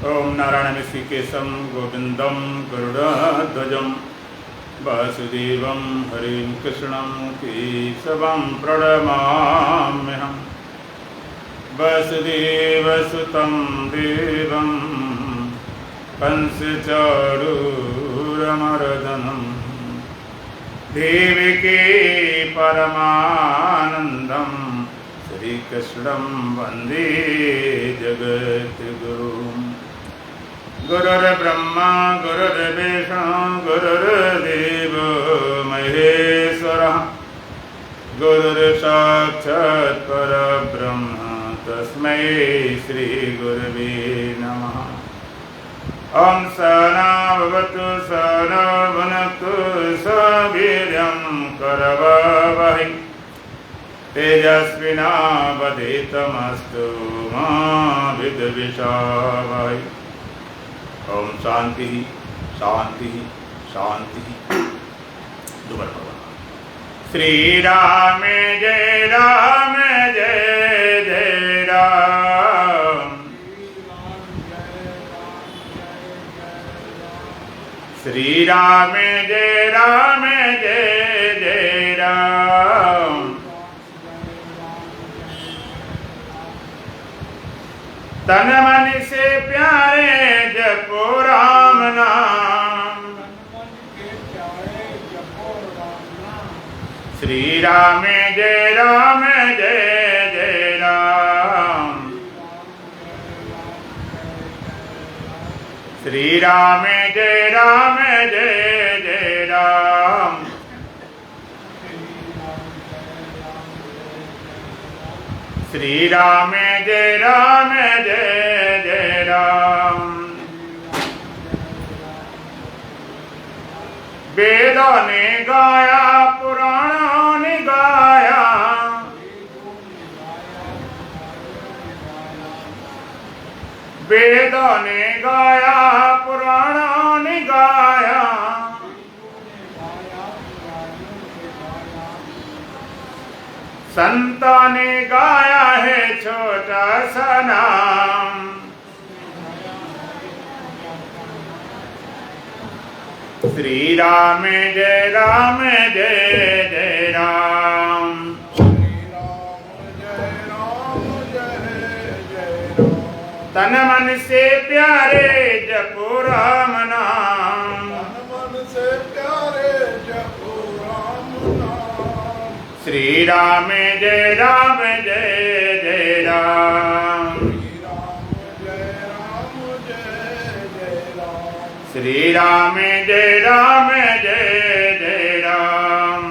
ओम नारायण ऋषिकेशं गोविंदं गरुड़ध्वजं वासुदेवं हरिं कृष्णं केशवं प्रणमाम्यहम्। वसुदेवसुतं देवं कंसचारूरमर्दनं देवकी परमानन्दं श्रीकृष्णं वन्दे जगद्गुरुम्। गुरुर्ब्रह्मा गुरुर्विष्णु गुरुर्देवो महेश्वरः गुरुर्साक्षात् परब्रह्म तस्मै श्री गुरवे नमः। ओम सहना भवतु सहना भुनक्तु सवीर्यं करवावहै तेजस्विनावधीतमस्तु मा विद्विषावहै। ओम शांति शांति शांति। दोबारा पढ़ो। श्री राम जय जय राम। श्री राम जय जय राम। तन मन से प्यारे जपो राम नाम। श्री राम जय जय राम। श्री राम जय जय राम। श्री राम जय जय राम। वेदों ने गाया पुराणों ने गाया। वेदों ने गाया पुराणों ने गाया। संतों ने गाया है छोटा सा नाम। श्री राम जय जय राम। तन मन से प्यारे जपो राम नाम। श्री राम जय जय राम। श्री राम जय जय राम।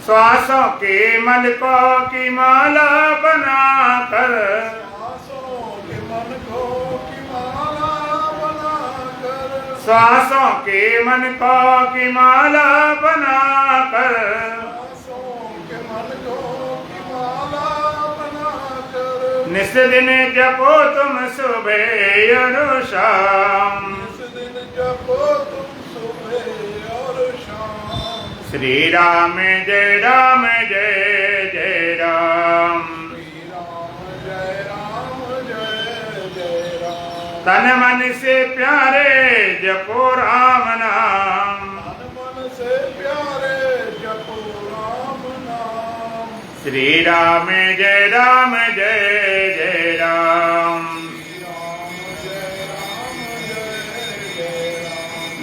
श्वासों के मलकों की माला बनाकर। श्वासों के मलकों की माला बनाकर। निस दिन जपो तुम सुबह और शाम। श्री राम जय जय राम। तन मन से प्यारे जपो राम नाम। श्री राम जय जय राम।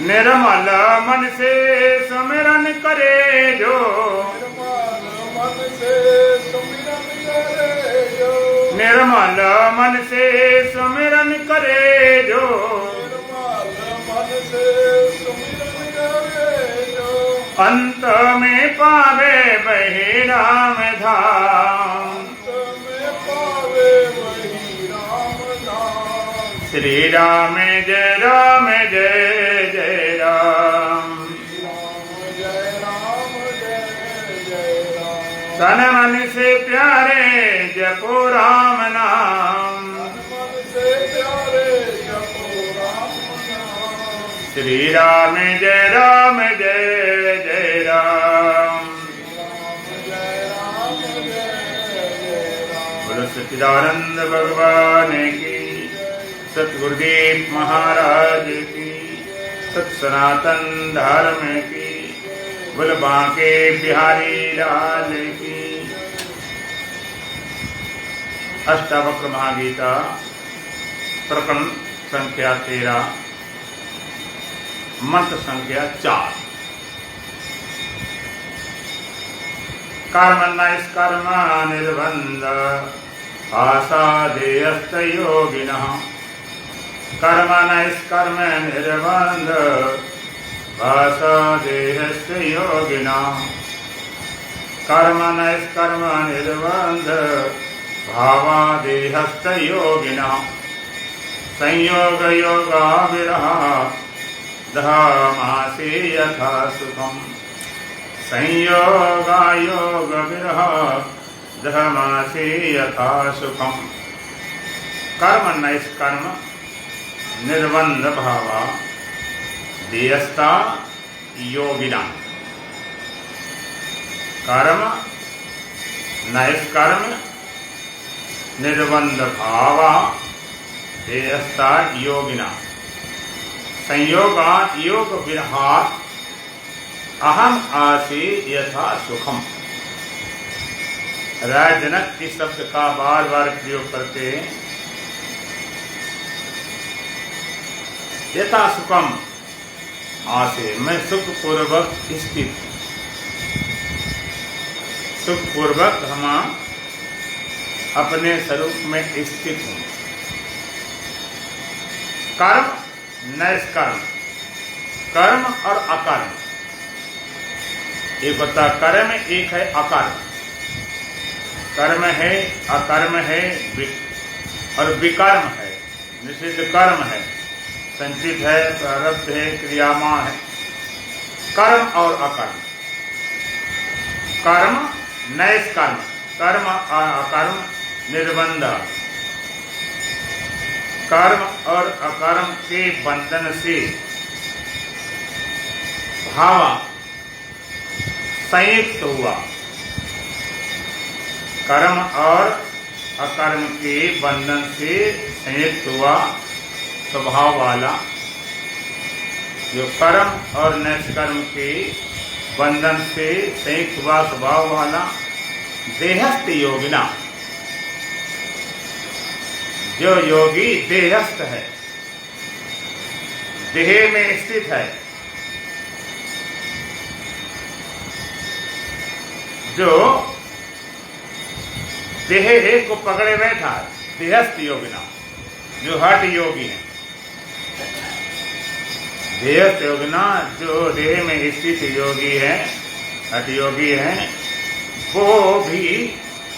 निर्मल मन से सुमिरन करे जो। निर्मल मन से सुमिरन करे जो। अंत में पावे वही राम धाम। श्री राम जय जय राम। तन मन से प्यारे जपो राम नाम। श्री राम जय जय राम। बोलो सच्चिदानंद भगवान की, सतगुरुदेव महाराज की, सत सनातन धर्म की, बोल बांके बिहारी लाल की। अष्टावक्र महागीता प्रकरण संख्या 13, मंत्र संख्या 4। कर्म नैष्कर्म निर्बंध आसादेयस्त योगिनः। कर्म नैष्कर्म निर्बंध आसादेयस्त योगिनः। कर्म नैष्कर्म निर्बंध भावादेहस्त योगिनः। संयोग योगा विरह धामासे यथा सुखम्। संयोगा योग विरह धमासे यथा सुखम्। कर्म नैष्कर्म निर्बंध भावा देयस्ता योगिना। कर्म नैष्कर्म निर्बंध भावा देयस्ता योगिना। संयोगा योग विरहात् अहम आसे यथा सुखम। राय जनक इस शब्द का बार बार प्रयोग करते हैं। यथा सुखम आसे, मैं सुख पूर्वक स्थित, सुख पूर्वक हम अपने स्वरूप में स्थित हूं। कर्म नैष्कर्म, कर्म और अकर्म। एक होता कर्म, एक है अकर्म। कर्म है, अकर्म है और विकर्म है, निषिद्ध कर्म है, संचित है, प्रारब्ध है, क्रियामान है। कर्म और अकर्म। कर्म नैष्कर्म, कर्म और अकर्म निर्बंध। कर्म और अकर्म के बंधन से भाव संयुक्त हुआ। कर्म और अकर्म के बंधन से संयुक्त हुआ स्वभाव वाला, जो कर्म और नैष्कर्म के बंधन से संयुक्त हुआ स्वभाव वाला देहस्थ योगिना। जो योगी देहस्थ है, देह में स्थित है, जो देह को पकड़े बैठा है, देहस्थ योगिना। जो हठ योगी है, देहस्थ योगिना, जो देह में स्थित योगी है, हठ योगी है, वो भी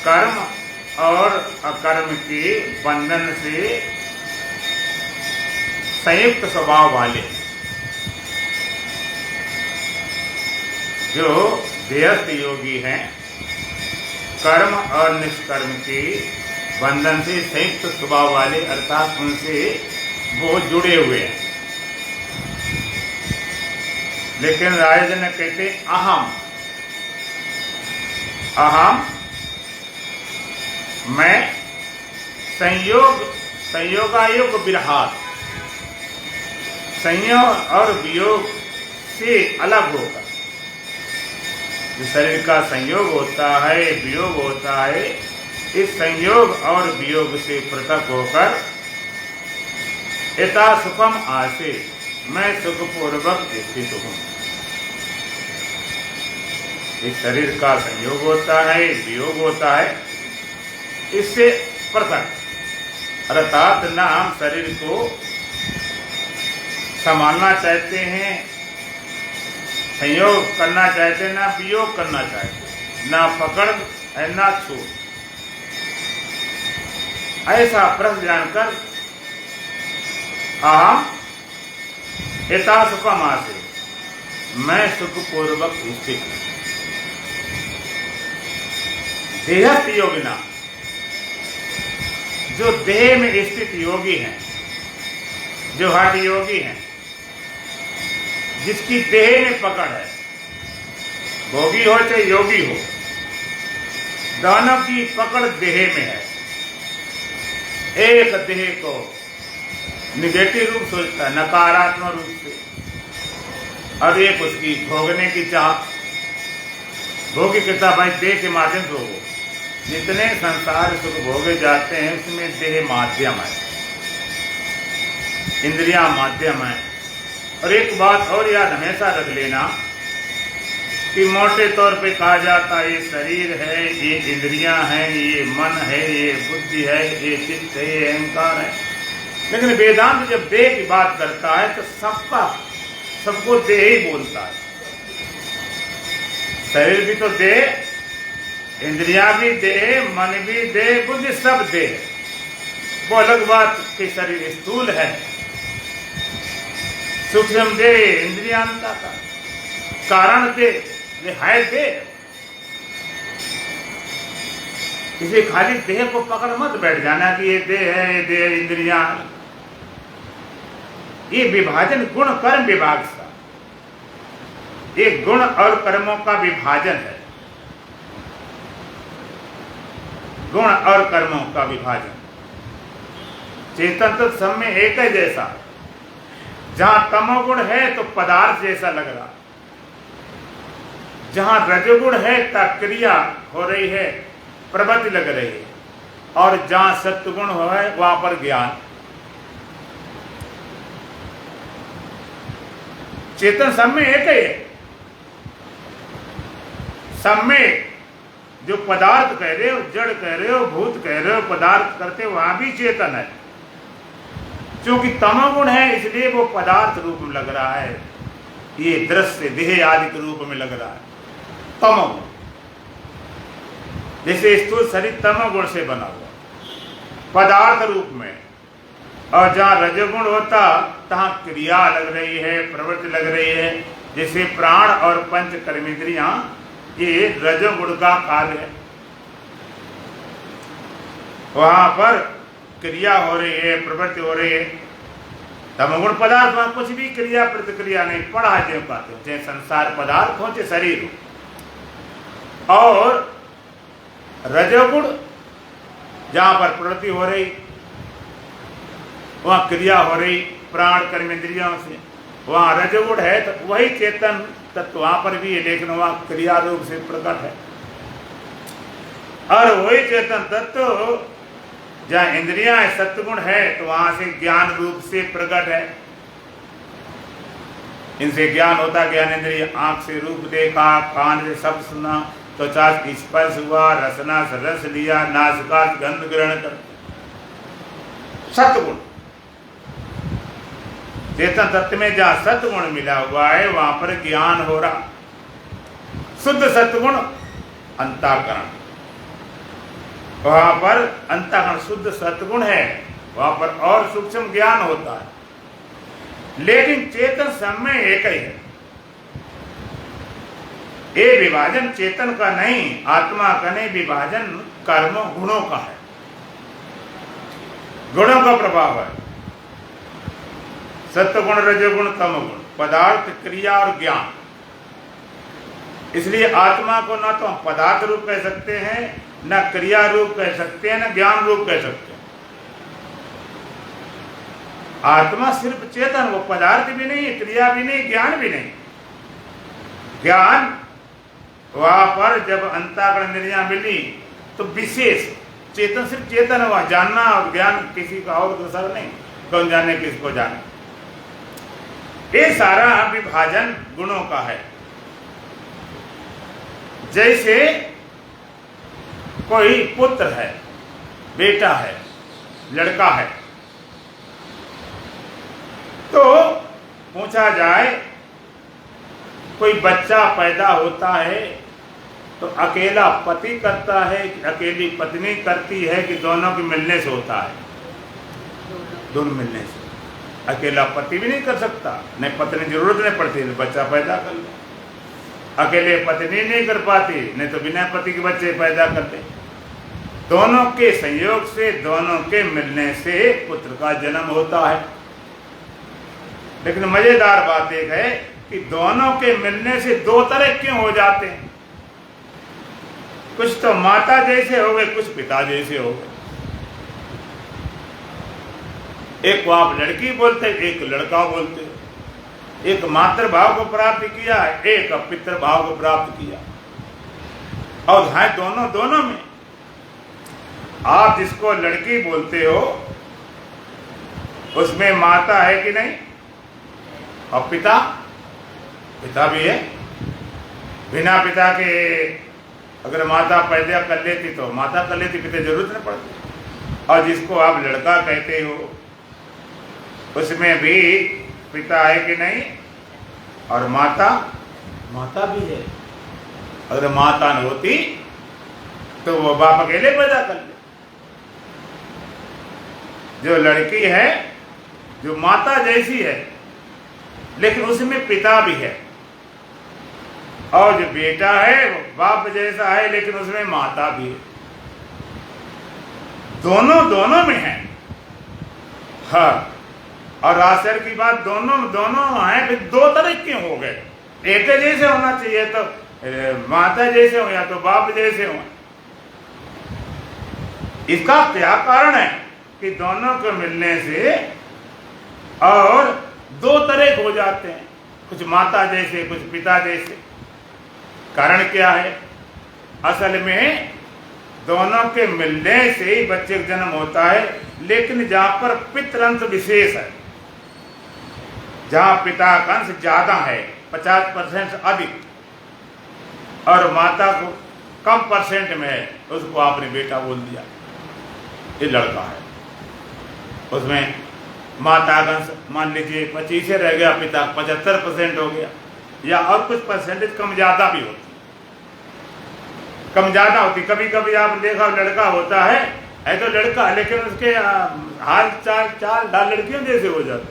कर्म और अकर्म के बंधन से संयुक्त स्वभाव वाले। जो देहस्थ योगी हैं, कर्म और निष्कर्म के बंधन से संयुक्त स्वभाव वाले, अर्थात उनसे वो जुड़े हुए हैं। लेकिन राजन कहते अहम, अहम मैं संयोगायोग विरहात, संयोग और वियोग से अलग होकर। जो शरीर का संयोग होता है, वियोग होता है, इस संयोग और वियोग से पृथक होकर यथा सुखम आसे, मैं सुखपूर्वक स्थित हूं। इस शरीर का संयोग होता है, वियोग होता है, इससे पृथक, अर्थात ना हम शरीर को संभालना चाहते हैं, संयोग करना चाहते, ना वियोग करना चाहते, ना पकड़ है ना छूट। ऐसा प्रश्न जानकर अहम यथा सुखम आसे, मैं सुखपूर्वक स्थित हूं। देहस्थ योगिना, जो देह में स्थित योगी हैं, जो हठ योगी हैं, जिसकी देह में पकड़ है, भोगी हो चाहे योगी हो, दोनों की पकड़ देह में है। एक देह को निगेटिव रूप सोचता है, नकारात्मक रूप से, और एक उसकी भोगने की चाह, भोगी कितना भाई देह के माध्यम से हो। जितने संसार सुख भोगे जाते हैं उसमें देह माध्यम है, इंद्रियां माध्यम है। और एक बात और याद हमेशा रख लेना कि मोटे तौर पे कहा जाता है ये शरीर है, ये इंद्रियां हैं, ये मन है, ये बुद्धि है, ये चित्त है, ये अहंकार है। लेकिन वेदांत जब देह की बात करता है तो सबको देह ही बोलता है। शरीर भी तो देह, इंद्रियां भी देह, मन भी देह, बुद्धि सब देह। वो अलग बात कि शरीर स्थूल है, सूक्ष्म देह, इंद्रियांता का कारण देह, ये है देह। इसे खाली देह को पकड़ मत बैठ जाना कि ये देह है, ये देह इंद्रियां। ये विभाजन गुण कर्म विभाग का, ये गुण और कर्मों का विभाजन है, गुण और कर्मों का विभाजन। चेतन तो सब में एक है जैसा। जहां तमोगुण है तो पदार्थ जैसा लग रहा, जहां रजोगुण है तो क्रिया हो रही है, प्रवृत्ति लग रही है, और जहां सत्वगुण हो है वहां पर ज्ञान। चेतन सब में एक है। सब में जो पदार्थ कह रहे हो, जड़ कह रहे हो, भूत कह रहे हो, पदार्थ करते हो, वहां भी चेतन है। क्योंकि तमोगुण है इसलिए वो पदार्थ रूप में लग रहा है, ये दृश्य देह आदि के रूप में लग रहा है तमोगुण। जैसे स्थूल शरीर तमोगुण से बना हुआ पदार्थ रूप में, और जहाँ रजोगुण होता तहाँ क्रिया लग रही है, प्रवृत्ति लग रही है। जैसे प्राण और पंच कर्मेंद्रियां ये रजोगुण का कार्य है, वहां पर क्रिया हो रही है, प्रवृत्ति हो रही है। तमोगुण पदार्थ वहां कुछ भी क्रिया प्रतिक्रिया नहीं, पड़ा जो कहते हो, चाहे संसार पदार्थ हो चाहे शरीर हो। और रजोगुण जहां पर प्रवृत्ति हो रही, वहां क्रिया हो रही प्राण कर्मेंद्रियों से, वहां रजोगुण है तो वही चेतन तत्व वहां पर भी है, लेकिन वहां क्रिया रूप से प्रकट है। और वही चेतन तत्व जहां इंद्रियां सत्वगुण है तो वहां से ज्ञान रूप से प्रकट है। इनसे ज्ञान होता, ज्ञान इंद्रिय आंख से रूप देखा, कान से शब्द सुना, त्वचा से स्पर्श हुआ, रसना से रस लिया, नासिका से गंध ग्रहण कर। सत्वगुण चेतन तत्व में जहां सत्वगुण मिला हुआ है वहां पर ज्ञान हो रहा। शुद्ध सत्वगुण अंतःकरण, वहां पर अंतःकरण शुद्ध सत्वगुण है, वहां पर और सूक्ष्म ज्ञान होता है। लेकिन चेतन सब में एक ही है। ये विभाजन चेतन का नहीं, आत्मा का नहीं, विभाजन कर्मों गुणों का है, गुणों का प्रभाव है। सत्वगुण, रजोगुण, तमोगुण, पदार्थ, क्रिया और ज्ञान। इसलिए आत्मा को न तो हम पदार्थ रूप कह सकते हैं, न क्रिया रूप कह सकते हैं, न ज्ञान रूप कह सकते हैं। आत्मा सिर्फ चेतन, वो पदार्थ भी नहीं, क्रिया भी नहीं, ज्ञान भी नहीं। ज्ञान वहां पर जब अंतःकरण इंद्रियां मिली तो विशेष चेतन सिर्फ चेतन हुआ, जानना और ज्ञान किसी का और दूसरा नहीं, कौन जाने किसको जाने। ये सारा विभाजन गुणों का है। जैसे कोई पुत्र है, बेटा है, लड़का है, तो पूछा जाए कोई बच्चा पैदा होता है तो अकेला पति करता है कि अकेली पत्नी करती है कि दोनों के मिलने से होता है? दोनों मिलने से। अकेला पति भी नहीं कर सकता, नहीं पत्नी जरूरत नहीं पड़ती तो बच्चा पैदा कर ले। अकेले पत्नी नहीं कर पाती, नहीं तो बिना पति के बच्चे पैदा करते। दोनों के संयोग से, दोनों के मिलने से पुत्र का जन्म होता है। लेकिन मजेदार बात एक है कि दोनों के मिलने से दो तरह क्यों हो जाते हैं? कुछ तो माता जैसे हो गए, कुछ पिता जैसे हो गए। एक को आप लड़की बोलते, एक लड़का बोलते। एक मातृभाव को प्राप्त किया, एक पितृभाव को प्राप्त किया, और है दोनों में। आप जिसको लड़की बोलते हो उसमें माता है कि नहीं, और पिता भी है। बिना पिता के अगर माता पैदा कर लेती तो माता कर लेती, पिता जरूरत नहीं पड़ती। और जिसको आप लड़का कहते हो उसमें भी पिता है कि नहीं, और माता भी है। अगर माता न होती तो वो बाप अकेले पैदा कर ले। जो लड़की है जो माता जैसी है लेकिन उसमें पिता भी है, और जो बेटा है वो बाप जैसा है लेकिन उसमें माता भी है। दोनों में है। हाँ, और आश्चर्य की बात दोनों हैं, फिर दो तरह के हो गए। एक जैसे होना चाहिए तो माता जैसे हो या तो बाप जैसे हो। इसका क्या कारण है कि दोनों को मिलने से और दो तरह हो जाते हैं, कुछ माता जैसे कुछ पिता जैसे। कारण क्या है? असल में दोनों के मिलने से ही बच्चे का जन्म होता है, लेकिन जहां पर पितृअंश विशेष है, जहां पिता का अंश ज्यादा है 50% से अधिक, और माता को कम परसेंट में है, उसको आपने बेटा बोल दिया, ये लड़का है। उसमें माता का अंश मान लीजिए 25 रह गया, पिता 75% हो गया, या और कुछ परसेंटेज कम ज्यादा भी होती, कम ज्यादा होती। कभी कभी आप देखा लड़का होता है तो लड़का, लेकिन उसके हाल चाल ढाल लड़कियों जैसे हो जाते,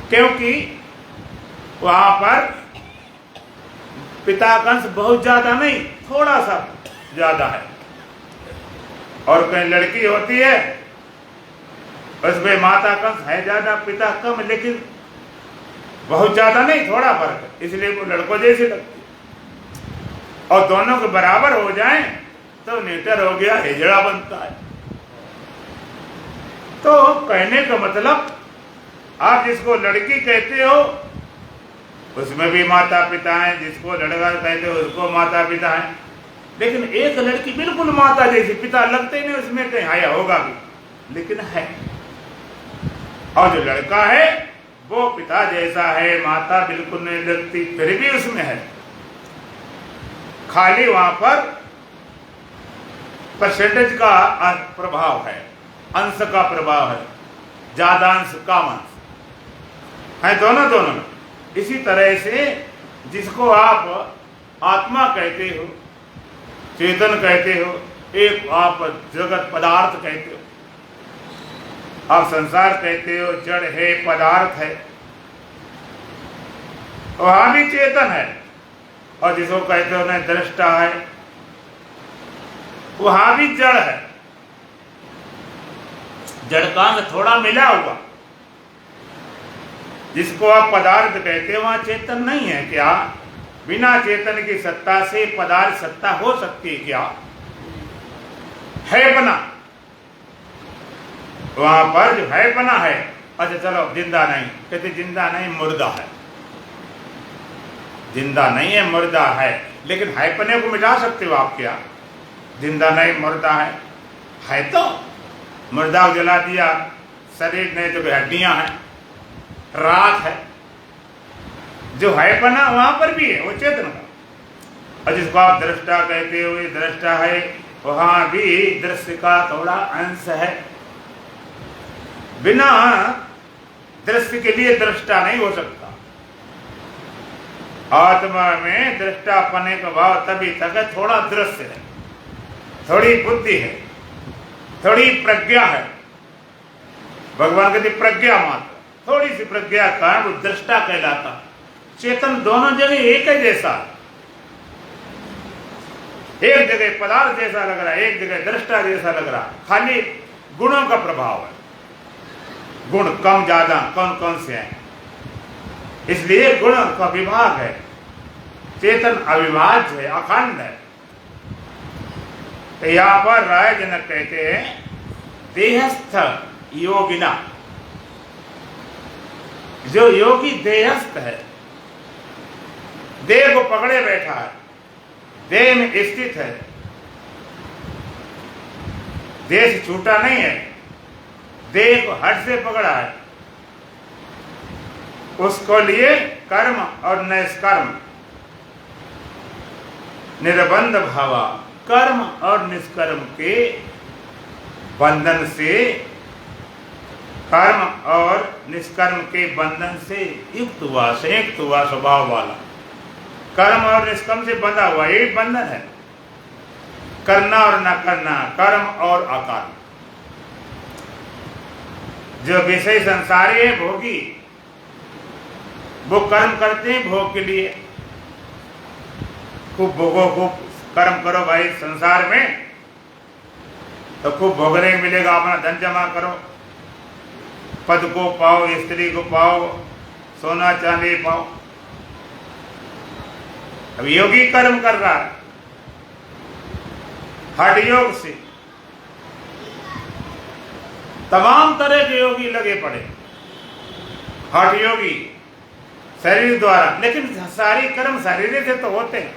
क्योंकि वहां पर पिता का अंश बहुत ज्यादा नहीं, थोड़ा सा ज्यादा है। और कहीं लड़की होती है उसमें माता का अंश है ज्यादा, पिता कम, लेकिन बहुत ज्यादा नहीं, थोड़ा फर्क, इसलिए वो लड़कों जैसी लगती है। और दोनों के बराबर हो जाएं तो नेटर हो गया, हिजड़ा बनता है। तो कहने का मतलब, आप जिसको लड़की कहते हो उसमें भी माता पिता हैं, जिसको लड़का कहते हो उसको माता पिता हैं, लेकिन एक लड़की बिल्कुल माता जैसी, पिता लगते नहीं, उसमें कहीं हाया होगा भी, लेकिन है। और जो लड़का है वो पिता जैसा है, माता बिल्कुल नहीं लगती, फिर भी उसमें है। खाली वहां पर परसेंटेज का प्रभाव है, अंश का प्रभाव है, ज्यादा अंश कम अंश है, दोनों में। इसी तरह से जिसको आप आत्मा कहते हो, चेतन कहते हो, एक आप जगत पदार्थ कहते हो, आप संसार कहते हो, जड़ है, पदार्थ है, वहां भी चेतन है। और जिसको कहते हो ना दृष्टा है, वहां भी जड़ है, जड़ का थोड़ा मिला हुआ। जिसको आप पदार्थ कहते हो वहां चेतन नहीं है क्या? बिना चेतन की सत्ता से पदार्थ सत्ता हो सकती है क्या? है बना, वहां पर जो है बना है। अच्छा चलो, जिंदा नहीं कहते, जिंदा नहीं मुर्दा है, जिंदा नहीं है मुर्दा है, लेकिन है पने को मिटा सकते हो आप क्या? जिंदा नहीं मुर्दा है तो मुर्दा को जला दिया, शरीर नहीं तो हड्डियां हैं, राख है। जो है बना वहां पर भी है, वो चेतन का। और जिसको आप दृष्टा कहते हो, ये दृष्टा है, वहां भी दृश्य का थोड़ा अंश है। बिना दृश्य के लिए दृष्टा नहीं हो सकता। आत्मा में दृष्टा पने का भाव तभी तक है, थोड़ा दृश्य है, थोड़ी बुद्धि है, थोड़ी प्रज्ञा है। भगवान कहते प्रज्ञा मात्र, थोड़ी सी प्रज्ञा कारण वो दृष्टा कहलाता। चेतन दोनों जगह एक है जैसा, एक जगह पदार्थ जैसा लग रहा है, एक जगह दृष्टा जैसा लग रहा है, खाली गुणों का प्रभाव है। गुण कम ज्यादा कौन कौन से हैं, इसलिए गुण का विभाग है। चेतन अविभाज्य है, अखंड है। तो यहां पर राय जनक कहते हैं देहस्थ योगिना, जो योगी देहस्थ है, देह को पकड़े बैठा है, देह में स्थित है, देह से छूटा नहीं है, देह को हट से पकड़ा है, उसको लिए कर्म और निष्कर्म निर्बंध भावा, कर्म और निष्कर्म के बंधन से, कर्म और निष्कर्म के बंधन से युक्त हुआ, संयुक्त हुआ स्वभाव वाला, कर्म और निष्कर्म से बंधा हुआ, यही बंधन है। करना और न करना, कर्म और अकर्म। जो विषय संसारी है, भोगी, वो कर्म करते हैं भोग के लिए, खूब भोगो, खूब कर्म करो भाई संसार में, तो खूब भोगने मिलेगा, अपना धन जमा करो, पद को पाओ, स्त्री को पाओ, सोना चांदी पाओ। अब योगी कर्म कर रहा है हठ योग से, तमाम तरह के योगी लगे पड़े, हठ योगी शरीर द्वारा, लेकिन सारी कर्म शरीर से तो होते हैं।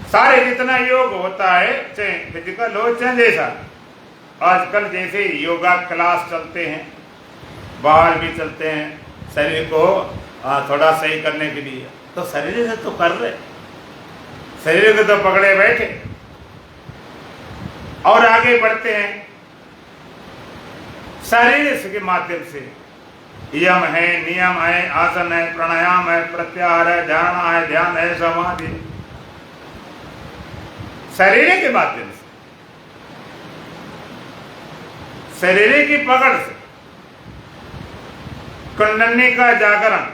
सारे जितना योग होता है, चाहे फिजिकल हो चाहे जैसा, आजकल जैसे योगा क्लास चलते हैं, बाहर भी चलते हैं शरीर को थोड़ा सही करने के लिए, तो शरीर से तो कर रहे, शरीर को तो पकड़े बैठे और आगे बढ़ते हैं शरीर के माध्यम से। यम है, नियम है, आसन है, प्राणायाम है, प्रत्याहार है, धारणा है, ध्यान है, समाधि, शरीर के माध्यम से, शरीर की पकड़ से कुंडली का जागरण,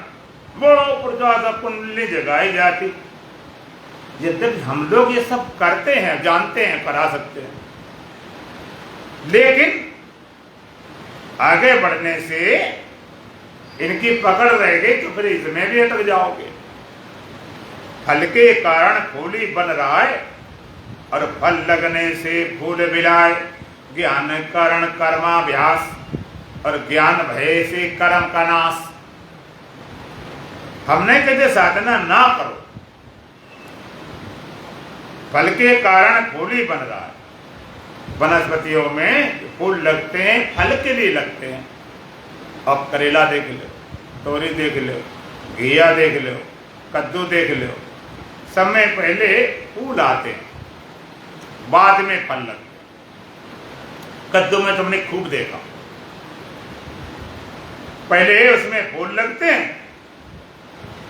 वो ऊर्जा कुंडली जगाई जाती। यद्यपि हम लोग ये सब करते हैं, जानते हैं, करा सकते हैं, लेकिन आगे बढ़ने से इनकी पकड़ रह गई तो फिर इसमें भी अटक जाओगे। फल के कारण फूली बन रहा है और फल लगने से फूल बिलाए, ज्ञान कारण कर्माभ्यास और ज्ञान भय से कर्म का नाश। हमने कहते साधना ना करो, फल के कारण फूल ही बन रहा है। वनस्पतियों में फूल लगते हैं, फल के लिए लगते हैं। अब करेला देख लो, तोरी देख लो, घिया देख लो, कद्दू देख लो, सब में पहले फूल आते हैं, बाद में फल लगते हैं। कद्दू में तुमने खूब देखा, पहले उसमें फूल लगते हैं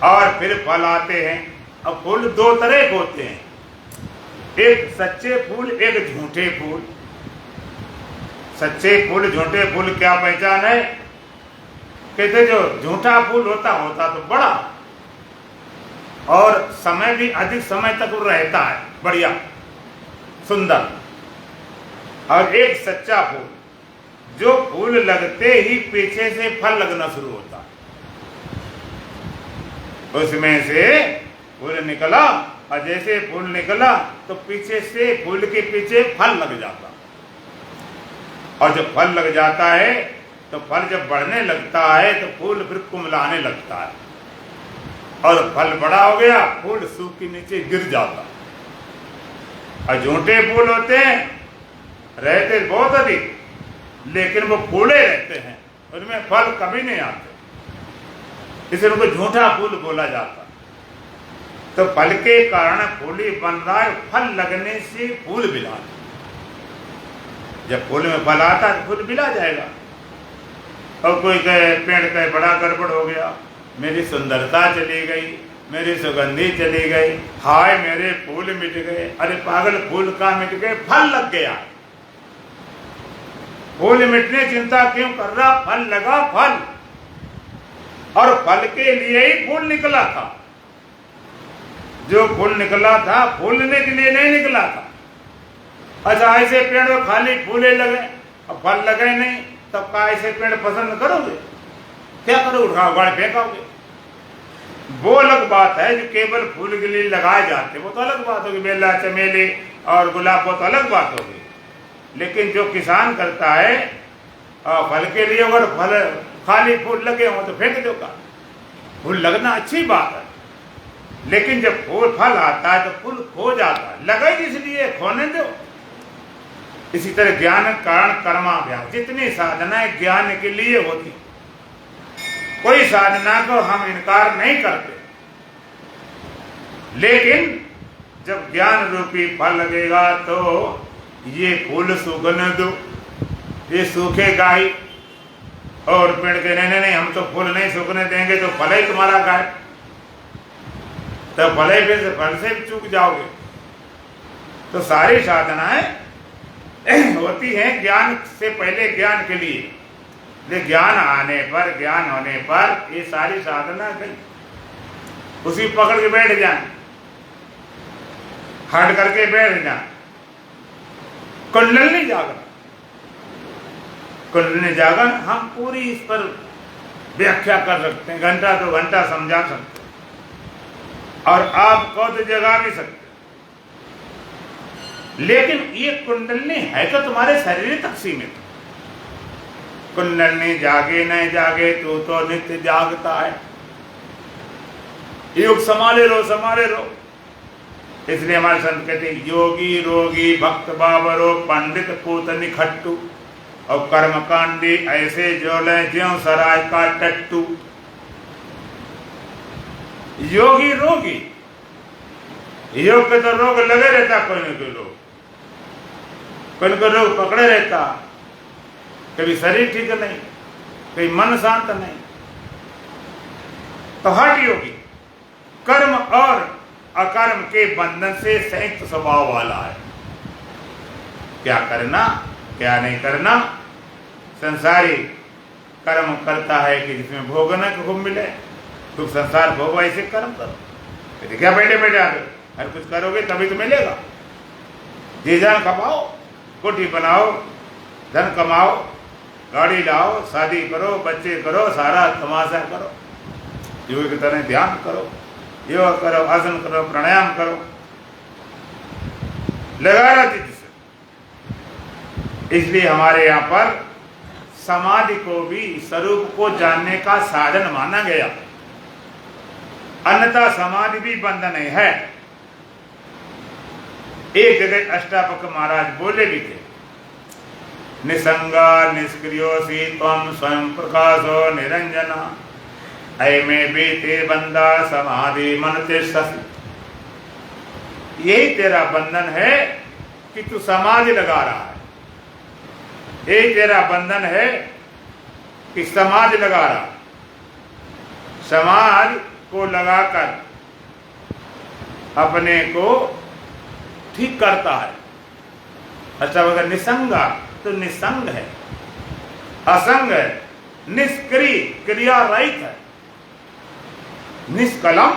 और फिर फल आते हैं। अब फूल दो तरह के होते हैं, एक सच्चे फूल, एक झूठे फूल। सच्चे फूल, झूठे फूल क्या पहचान है? कहते जो झूठा फूल होता तो बड़ा और समय भी अधिक समय तक वो रहता है, बढ़िया सुंदर। और एक सच्चा फूल, जो फूल लगते ही पीछे से फल लगना शुरू होता है। उसमें से फूल निकला और जैसे फूल निकला तो पीछे से फूल के पीछे फल लग जाता, और जब फल लग जाता है तो फल जब बढ़ने लगता है तो फूल फिर कुमलाने लगता है, और फल बड़ा हो गया, फूल सूख के नीचे गिर जाता। और झूठे फूल होते हैं, रहते बहुत अधिक, लेकिन वो फूले रहते हैं, उनमें फल कभी नहीं आते, इसलिए उनको झूठा फूल बोला जाता। तो फल के कारण फूल ही बन रहा है, फल लगने से फूल बिला। जब फूल में फल आता है तो फूल बिला जाएगा। और कोई कहे पेड़ कहे बड़ा गड़बड़ हो गया, मेरी सुंदरता चली गई, मेरी सुगंधी चली गई, हाय मेरे फूल मिट गए। अरे पागल, फूल का मिट गए, फल लग गया। फूल मिटने चिंता क्यों कर रहा? फल लगा, फल, और फल के लिए ही फूल निकला था। जो फूल निकला था फूलने के लिए नहीं निकला था। अच्छा, ऐसे पेड़ में खाली फूले लगे और फल लगे नहीं, तब का ऐसे पेड़ पसंद करोगे? क्या करोगे? उठा उगाड़ फेंकोगे। वो अलग बात है जो केवल फूल के लिए लगाए जाते, वो तो अलग बात होगी। बेला, चमेली और गुलाब, वो तो अलग बात होगी। लेकिन जो किसान करता है फल के लिए, अगर फल खाली फूल लगे हों तो फेंक दो का। फूल लगना अच्छी बात है, लेकिन जब फूल फल आता है तो फूल खो जाता है, लगा ही इसलिए खोने दो। इसी तरह ज्ञान कारण कर्माभ्यास, जितनी साधनाएं ज्ञान के लिए होती, कोई साधना को हम इनकार नहीं करते, लेकिन जब ज्ञान रूपी फल लगेगा तो ये फूल सूखने दो, ये सूखेगा ही। और पेड़ के नहीं हम तो फूल नहीं सूखने देंगे तो फल ही तुम्हारा गायब, तो फल से चूक जाओगे। तो सारी साधनाएं होती हैं ज्ञान से पहले, ज्ञान के लिए। लेकिन ज्ञान आने पर, ज्ञान होने पर ये सारी साधना गई, उसी पकड़ के बैठ जाए, हट करके बैठ जाए। कुंडलिनी जागरण, कुंडलिनी जागरण हम पूरी इस पर व्याख्या कर सकते हैं, घंटा 2 घंटा समझा सकते हैं, और आपको तो जगा भी सकते हैं। लेकिन ये कुंडलिनी है तो तुम्हारे शरीर तक सीमित। कुंडलिनी जागे नहीं जागे तो नित्य जागता है। योग संभाले लो, संभाले लो। इसलिए हमारे संत कहते योगी रोगी भक्त बाबरो पंडित पूत निखट्टू, और कर्मकांडी ऐसे जोले ज्यों सराय का टट्टू। योगी रोगी, योग के तो रोग लगे रहता, कोई न कोई लोग, कोई को रोग पकड़े रहता, कभी शरीर ठीक नहीं, कभी मन शांत नहीं। तो हठ योगी कर्म और अकर्म के बंधन से संयुक्त स्वभाव वाला है। क्या करना क्या नहीं करना, संसारी कर्म करता है कि जिसमें भोगना को खूब मिले, तुम संसार भोगो, ऐसे कर्म करो। क्या बैठे बैठे आगे हर कुछ करोगे तभी तो मिलेगा। जी जान कमाओ, कोठी बनाओ, धन कमाओ, गाड़ी लाओ, शादी करो, बच्चे करो, सारा तमाशा करो, योग की तरह ध्यान करो, योग करो, आसन करो, प्राणायाम करो, लगा रहती जिससे। इसलिए हमारे यहाँ पर समाधि को भी स्वरूप को जानने का साधन माना गया, अन्यथा समाधि भी बंधन है। एक जगह अष्टावक्र महाराज बोले भी थे, निसंगा निष्क्रियोसी त्वं स्वयं प्रकाशो निरंजना, ऐ में बीते बंदा समाधि मन तिष्ठसि। यही तेरा बंधन है कि तू समाधि लगा रहा है, यही तेरा बंधन है कि समाधि लगा रहा। समाधि को लगाकर अपने को ठीक करता है। अच्छा, अगर निसंगा तो निसंग है, असंग है, निष्क्रिय क्रिया रहित है, निष्कलम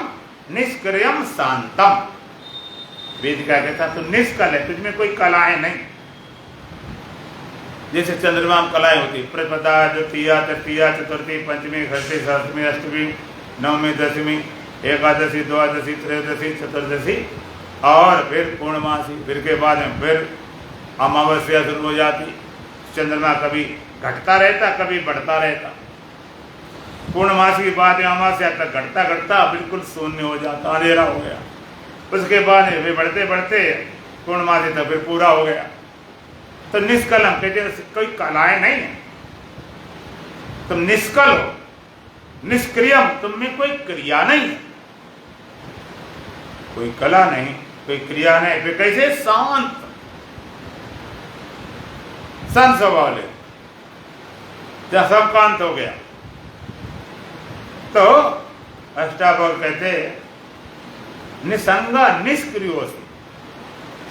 निष्क्रियम शांतम। वेद क्या कहता, तो निष्कल है, तुझमें कोई कलाएं नहीं। जैसे चंद्रमा में कलाएं होती, प्रतिपदा द्वितीया तृतीया चतुर्थी पंचमी षष्ठी सप्तमी अष्टमी नवमी दशमी एकादशी द्वादशी त्रयोदशी चतुर्दशी और फिर पूर्णमासी। फिर के बाद में फिर अमावस्या शुरू हो जाती। चंद्रमा कभी घटता रहता, कभी बढ़ता रहता। पूर्णमासी के बाद अमावस्या तक घटता घटता बिल्कुल शून्य हो जाता, अंधेरा हो गया। उसके बाद फिर बढ़ते बढ़ते पूर्णमासी तक फिर पूरा हो गया। तो निष्कलम कहते कोई कलाएं नहीं है, तुम निष्कल हो। निष्क्रियम, तुम में कोई क्रिया नहीं है, कोई कला नहीं, कोई क्रिया नहीं। फिर कैसे शांत शांत स्वभाव ले, जब सब शांत हो गया तो अष्टावक्र कहते निसंगा निष्क्रियोसी,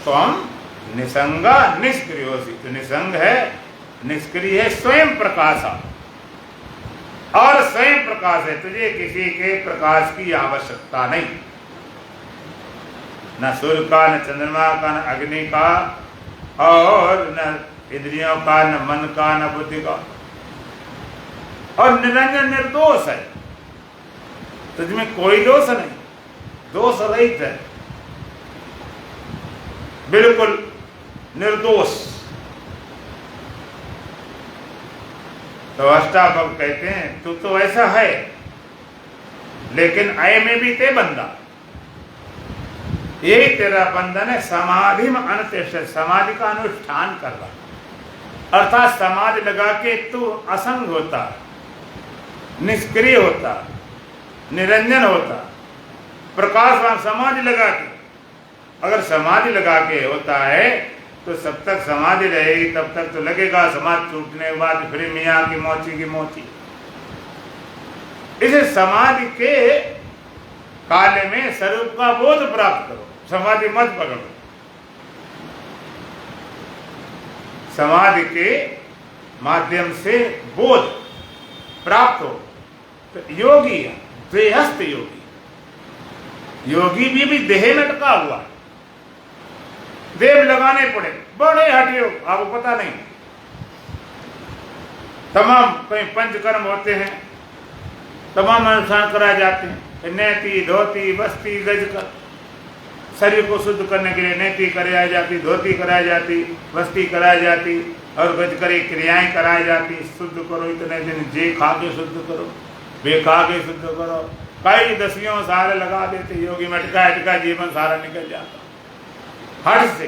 तो हम निसंगा निष्क्रियोसी। तो निसंग है, निष्क्रिय है, स्वयं प्रकाश और स्वयं प्रकाश है। तुझे किसी के प्रकाश की आवश्यकता नहीं, न सूर्य का, न चंद्रमा का, न अग्नि का, और न इंद्रियों का, न मन का, न बुद्धि का। और निरंजन निर्दोष है, तुझमें कोई दोष नहीं, दोष रहित है, बिल्कुल निर्दोष। तो अष्टावक्र कहते हैं तू तो ऐसा है, लेकिन अय में भी ते बंदा, यही तेरा बंधन है। समाधि में अनतिष्ठ, समाधि का अनुष्ठान कर रहा, अर्थात समाधि लगा के तू असंग होता, निष्क्रिय होता, निरंजन होता, प्रकाशवान समाधि लगा के। अगर समाधि लगा के होता है तो सब तक समाधि रहेगी, तब तक तो लगेगा समाधि टूटने के बाद फिर मियाँ की मोची। इसे समाधि के काल में स्वरूप का बोध प्राप्त करो, समाधि मत पकड़ो। समाधि के माध्यम से बोध प्राप्त हो तो योगी, देहस्थ योगी भी देह में अटका हुआ है, देव लगाने पड़े, बड़े हटियो, आपको पता नहीं। तमाम कहीं पंचकर्म होते हैं, तमाम अनुष्ठान कराए जाते हैं, नेति, धोती, बस्ती, गज कर, शरीर को शुद्ध करने के लिए नेति कराई जाती, धोती कराई जाती, बस्ती कराई जाती और गज करी क्रियाएं कराई जाती। शुद्ध करो इतने दिन, जे खा के शुद्ध करो, बे खा के शुद्ध करो, कई दसियों सारे लगा देते, योगी में अटका जीवन सारा निकल जाता हट से।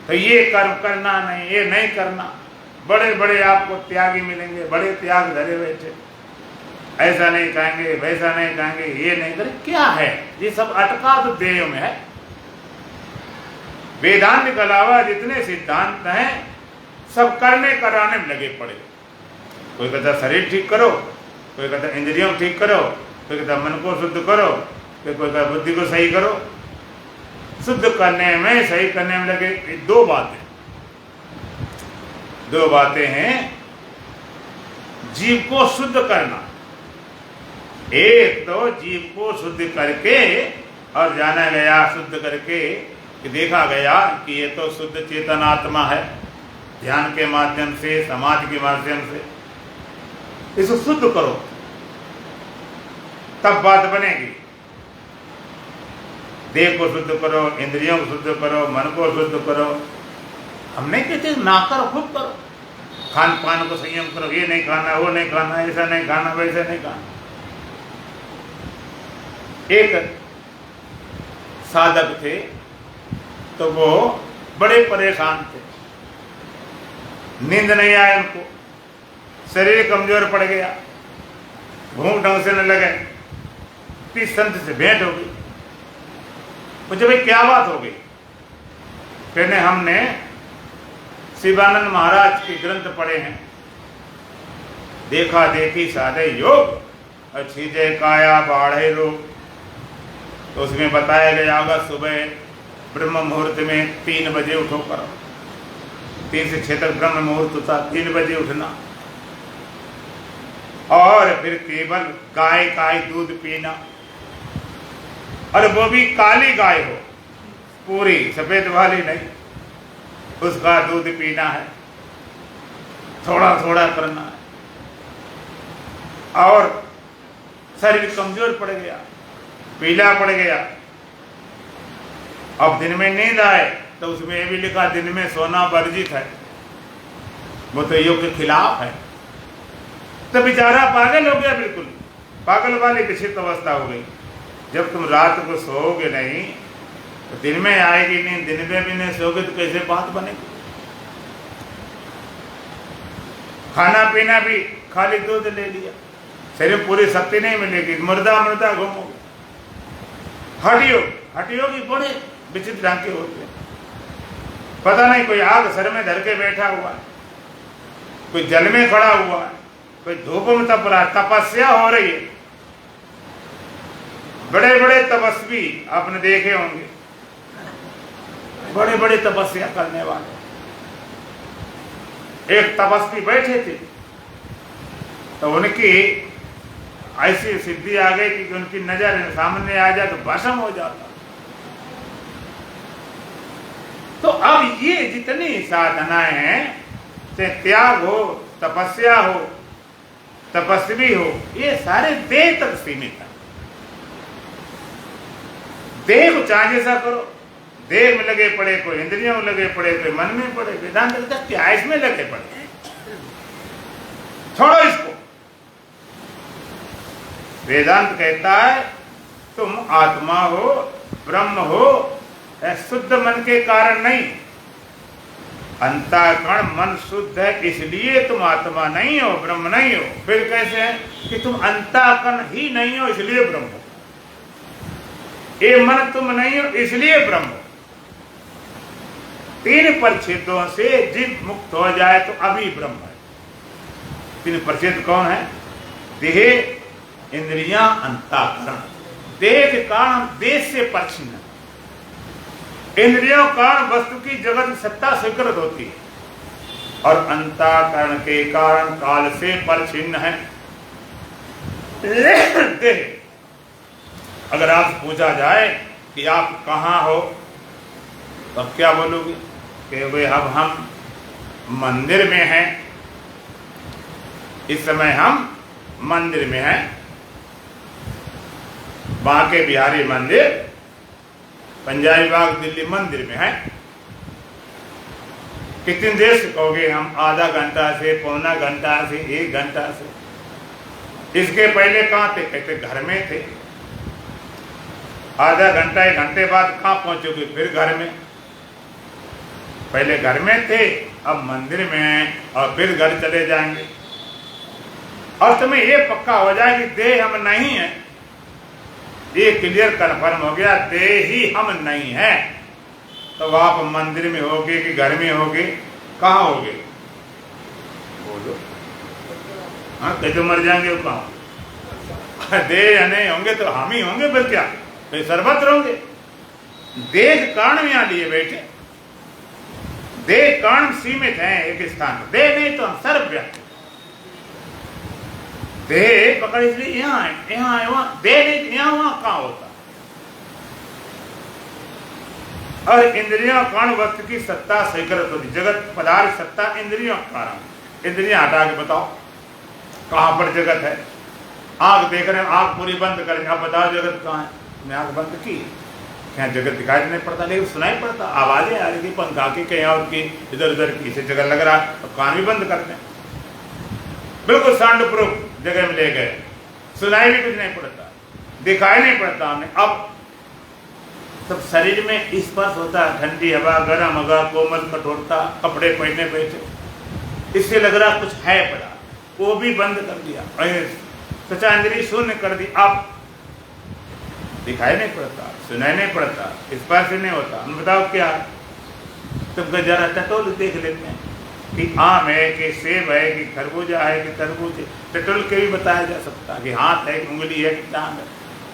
तो ये कर्म करना नहीं, ये नहीं करना, बड़े बड़े आपको त्यागी मिलेंगे, बड़े त्याग धरे बैठे, ऐसा नहीं कहेंगे, वैसा नहीं कहेंगे, ये नहीं करें। क्या है ये सब? अटका तो देह में है। वेदांत के अलावा जितने सिद्धांत हैं सब करने कराने में लगे पड़े। कोई कहता शरीर ठीक करो, कोई कहता इंद्रियों ठीक करो, कोई कहता मन को शुद्ध करो, कोई कहता बुद्धि को सही करो। शुद्ध करने में, सही करने में लगे। दो बातें हैं जीव को शुद्ध करना। एक तो जीव को शुद्ध करके और जाना गया शुद्ध करके कि देखा गया कि ये तो शुद्ध चेतन आत्मा है, ध्यान के माध्यम से, समाधि के माध्यम से इसको शुद्ध करो, तब बात बनेगी। देह को शुद्ध करो, इंद्रियों को शुद्ध करो, मन को शुद्ध करो। हम नहीं कहते ना करो, खुद करो। खान पान को संयम करो, ये नहीं खाना, वो नहीं खाना, ऐसा नहीं खाना, वैसा नहीं खाना। एक साधक थे तो वो बड़े परेशान थे, नींद नहीं आया उनको, शरीर कमजोर पड़ गया, भूख ढंग से न लगे। तीस संत से भेंट हो गई, मुझे भाई क्या बात हो गई? कहने हमने शिवानंद महाराज के ग्रंथ पढ़े हैं, देखा देखी साधे योग अच्छी जय काया बाढ़े रोग। तो उसमें बताया गया होगा सुबह ब्रह्म मुहूर्त में 3 बजे उठो करो, 3 से 6 तक ब्रह्म मुहूर्त होता, 3 बजे उठना, और फिर केवल गाय का ही दूध पीना, और वो भी काली गाय हो, पूरी सफेद वाली नहीं, उसका दूध पीना है, थोड़ा थोड़ा करना है। और शरीर कमजोर पड़ गया, पीला पड़ गया। अब दिन में नींद आए तो उसमें ये भी लिखा दिन में सोना वर्जित है, वो तो योग के खिलाफ है। तो बेचारा पागल हो गया, बिल्कुल पागल वाली विचित्र अवस्था हो गई। जब तुम रात को सोओगे नहीं तो दिन में आएगी नींद, दिन में भी नहीं सोओगे तो कैसे बात बनेगी? खाना पीना भी खाली दूध ले लिया, शरीर में पूरी शक्ति नहीं मिलेगी, मुर्दा घूमोगे। हटियो की बड़े विचित्र ढंग के होते हैं। पता नहीं कोई आग सर में धर के बैठा हुआ है, कोई जल में खड़ा हुआ है, कोई धूप में तप रहा, तपस्या हो रही है। बड़े बड़े तपस्वी आपने देखे होंगे, बड़े बड़े तपस्या करने वाले। एक तपस्वी बैठे थे तो उनकी ऐसी सिद्धि आ गई कि उनकी नजर सामने आ जाए तो भस्म हो जाता। तो अब ये जितनी साधनाएं हैं, चाहे त्याग हो, तपस्या हो, तपस्वी हो, ये सारे देह तक सीमित है। देह को चाहे जैसा करो, देह में लगे पड़े, कोई इंद्रियों में लगे पड़े, कोई मन में पड़े। वेदांत क्या इसमें लगे पड़े? छोड़ो इसको। वेदांत कहता है तुम आत्मा हो, ब्रह्म हो, शुद्ध मन के कारण नहीं। अंतःकरण मन शुद्ध है इसलिए तुम आत्मा नहीं हो, ब्रह्म नहीं हो। फिर कैसे है कि तुम अंतःकरण ही नहीं हो इसलिए ब्रह्म हो, ये मन तुम नहीं हो इसलिए ब्रह्म हो। तीन परिच्छेदों से जीव मुक्त हो जाए तो अभी ब्रह्म है। तीन परिच्छेद कौन है? देह, इंद्रियां, अंतःकरण। देह के कारण देश से परिच्छिन्न, इंद्रियों कारण वस्तु की जगत सत्ता स्वीकृत होती है, और अंतःकरण के कारण काल से परिच्छिन्न है। देह, अगर आप पूछा जाए कि आप कहाँ हो तो अब क्या बोलोगे कि वे अब हम मंदिर में हैं, इस समय हम मंदिर में हैं, बांके बिहारी मंदिर, पंजाबी बाग दिल्ली मंदिर में है। कितनी देर से कहोगे? हम आधा घंटा से, पौना घंटा से, 1 घंटा से। इसके पहले कहाँ थे? कहते घर में थे। आधा घंटा 1 घंटे बाद कहाँ पहुंचोगे? फिर घर में। पहले घर में थे, अब मंदिर में हैं, और फिर घर चले जाएंगे। और तुम्हें ये पक्का हो जाए कि देह हम नहीं है, ये क्लियर कन्फर्म हो गया, देह ही हम नहीं है, तो आप मंदिर में होगे कि घर में होगे? कहाँ होगे? बोलो। हाँ, कैसे मर जाएंगे कहाँ? देह नहीं होंगे तो हम ही होंगे, फिर क्या? फिर सर्वत्र होंगे। देह कारण यहाँ लिए बैठे, देह कारण सीमित है एक स्थान पर, देह नहीं तो हम सर्वव्यापी। देह पकड़ इसलिए यहाँ है, यहाँ है, वहां देह नहीं, यहाँ वहां कहाँ होता। और इंद्रियों कारण वस्तु की सत्ता स्वीकृत होती। जगत पदार्थ सत्ता इंद्रियों कारण। इंद्रियां हटा के बताओ कहाँ पर जगत है? आंख देख रहे हैं, आंख पूरी बंद करें, अब बताओ जगत कहाँ है? मैं आंख बंद की, क्या जगत दिखाई नहीं पड़ता? लेकिन सुनाई पड़ता, आवाजें आ रही थी पंखा की, कहीं और की, इधर उधर की, इसे जगह लग रहा है, तो कान भी बंद करते हैं। बिल्कुल साउंड प्रूफ जगह में ले गए, सुनाई भी कुछ नहीं पड़ता, दिखाई नहीं पड़ता हमें। अब सब शरीर में स्पर्श होता है, ठंडी हवा, गर्म हवा, कोमल कठोरता, कपड़े पहने बैठे, इससे लग रहा कुछ है पड़ा, वो भी बंद कर दिया, सचा इंद्रिय शून्य कर दी। अब दिखाई नहीं पड़ता, सुनाई नहीं पड़ता, स्पर्श नहीं होता। हम बताओ क्या? तुम जरा टटोल देख लेते हैं कि आम है कि सेब है कि खरबूजा है कि तरबूज है, टटोल के भी बताया जा सकता है कि हाथ है कि उंगली है कि टांग है,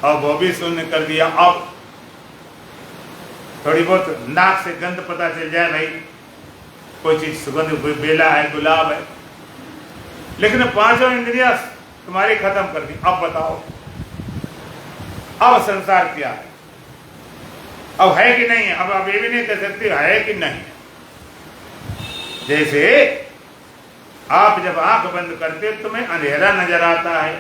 और वो भी शून्य कर दिया। अब थोड़ी बहुत नाक से गंध पता चल जाए, भाई कोई चीज सुगंध, बेला है, गुलाब है, लेकिन पांचों इंद्रियां तुम्हारी खत्म कर दी। अब बताओ, अब संसार क्या है? अब है कि नहीं है? अब आप ये भी नहीं कह सकते है कि नहीं। जैसे आप जब आंख बंद करते तुम्हें अंधेरा नजर आता है,